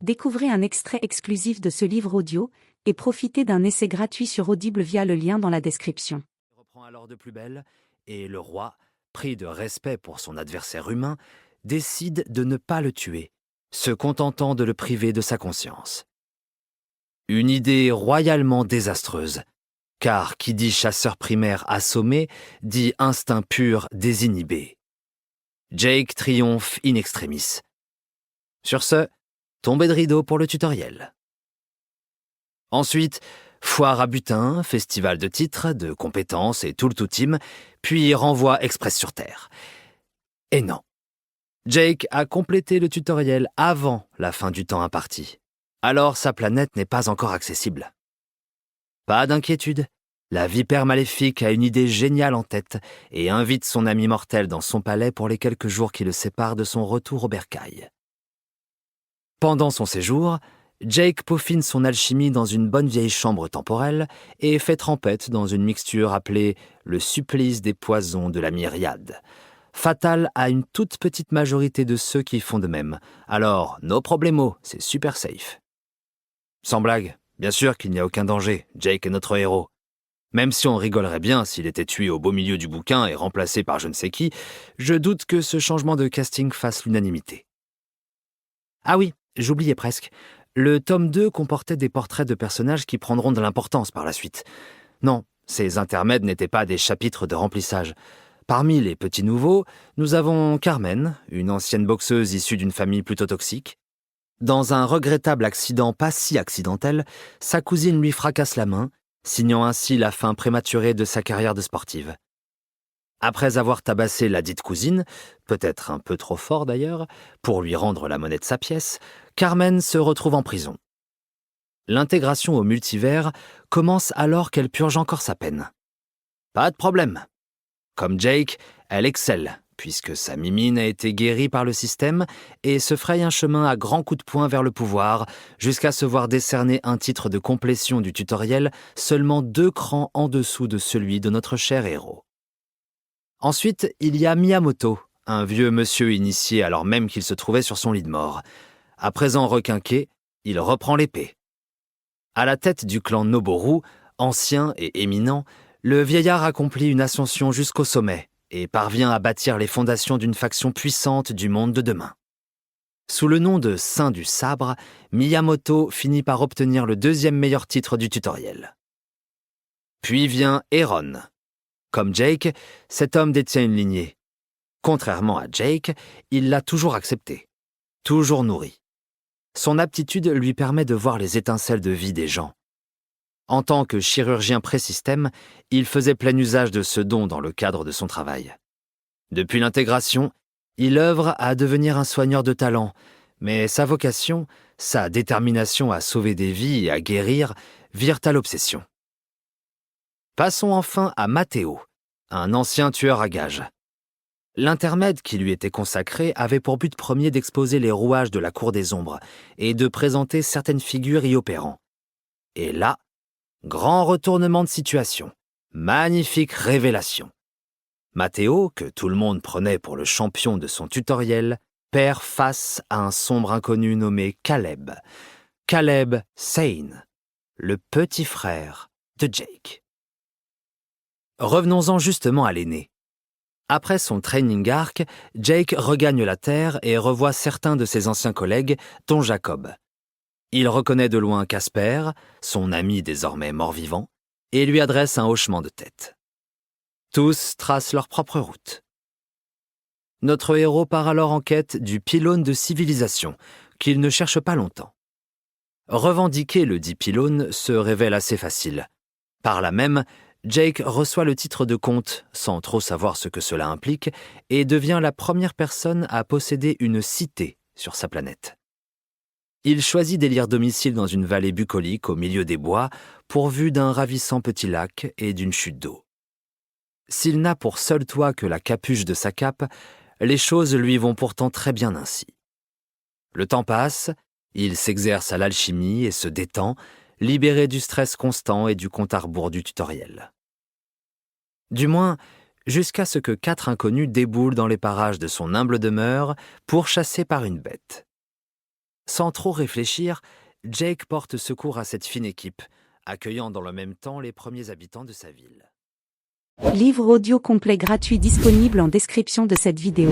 Découvrez un extrait exclusif de ce livre audio et profitez d'un essai gratuit sur Audible via le lien dans la description. Il reprend alors de plus belle, et le roi, pris de respect pour son adversaire humain, décide de ne pas le tuer, se contentant de le priver de sa conscience. Une idée royalement désastreuse, car qui dit chasseur primaire assommé, dit instinct pur désinhibé. Jake triomphe in extremis. Sur ce, tombée de rideau pour le tutoriel. Ensuite, foire à butin, festival de titres, de compétences et tout le tout-team, puis renvoi express sur Terre. Et non. Jake a complété le tutoriel avant la fin du temps imparti. Alors sa planète n'est pas encore accessible. Pas d'inquiétude. La vipère maléfique a une idée géniale en tête et invite son ami mortel dans son palais pour les quelques jours qui le séparent de son retour au bercail. Pendant son séjour, Jake peaufine son alchimie dans une bonne vieille chambre temporelle et fait trempette dans une mixture appelée le supplice des poisons de la myriade, fatale à une toute petite majorité de ceux qui font de même. Alors, no problemo, c'est super safe. Sans blague, bien sûr qu'il n'y a aucun danger, Jake est notre héros. Même si on rigolerait bien s'il était tué au beau milieu du bouquin et remplacé par je ne sais qui, je doute que ce changement de casting fasse l'unanimité. Ah oui, j'oubliais presque. Le tome 2 comportait des portraits de personnages qui prendront de l'importance par la suite. Non, ces intermèdes n'étaient pas des chapitres de remplissage. Parmi les petits nouveaux, nous avons Carmen, une ancienne boxeuse issue d'une famille plutôt toxique. Dans un regrettable accident pas si accidentel, sa cousine lui fracasse la main, signant ainsi la fin prématurée de sa carrière de sportive. Après avoir tabassé la dite cousine, peut-être un peu trop fort d'ailleurs, pour lui rendre la monnaie de sa pièce, Carmen se retrouve en prison. L'intégration au multivers commence alors qu'elle purge encore sa peine. Pas de problème. Comme Jake, elle excelle, puisque sa mimine a été guérie par le système et se fraye un chemin à grands coups de poing vers le pouvoir, jusqu'à se voir décerner un titre de complétion du tutoriel seulement 2 crans en dessous de celui de notre cher héros. Ensuite, il y a Miyamoto, un vieux monsieur initié alors même qu'il se trouvait sur son lit de mort. À présent requinqué, il reprend l'épée. À la tête du clan Noboru, ancien et éminent, le vieillard accomplit une ascension jusqu'au sommet et parvient à bâtir les fondations d'une faction puissante du monde de demain. Sous le nom de Saint du Sabre, Miyamoto finit par obtenir le 2e meilleur titre du tutoriel. Puis vient Heron. Comme Jake, cet homme détient une lignée. Contrairement à Jake, il l'a toujours acceptée, toujours nourrie. Son aptitude lui permet de voir les étincelles de vie des gens. En tant que chirurgien pré-système, il faisait plein usage de ce don dans le cadre de son travail. Depuis l'intégration, il œuvre à devenir un soigneur de talent, mais sa vocation, sa détermination à sauver des vies et à guérir, virent à l'obsession. Passons enfin à Matteo, un ancien tueur à gages. L'intermède qui lui était consacré avait pour but premier d'exposer les rouages de la cour des ombres et de présenter certaines figures y opérant. Et là, grand retournement de situation, magnifique révélation. Matteo, que tout le monde prenait pour le champion de son tutoriel, perd face à un sombre inconnu nommé Caleb. Caleb Sane, le petit frère de Jake. Revenons-en justement à l'aîné. Après son training arc, Jake regagne la Terre et revoit certains de ses anciens collègues, dont Jacob. Il reconnaît de loin Casper, son ami désormais mort-vivant, et lui adresse un hochement de tête. Tous tracent leur propre route. Notre héros part alors en quête du pylône de civilisation, qu'il ne cherche pas longtemps. Revendiquer le dit pylône se révèle assez facile. Par là même, Jake reçoit le titre de comte, sans trop savoir ce que cela implique, et devient la première personne à posséder une cité sur sa planète. Il choisit d'élire domicile dans une vallée bucolique au milieu des bois, pourvue d'un ravissant petit lac et d'une chute d'eau. S'il n'a pour seul toit que la capuche de sa cape, les choses lui vont pourtant très bien ainsi. Le temps passe, il s'exerce à l'alchimie et se détend, libéré du stress constant et du compte à rebours du tutoriel. Du moins, jusqu'à ce que 4 inconnus déboulent dans les parages de son humble demeure, pourchassés par une bête. Sans trop réfléchir, Jake porte secours à cette fine équipe, accueillant dans le même temps les premiers habitants de sa ville. Livre audio complet gratuit disponible en description de cette vidéo.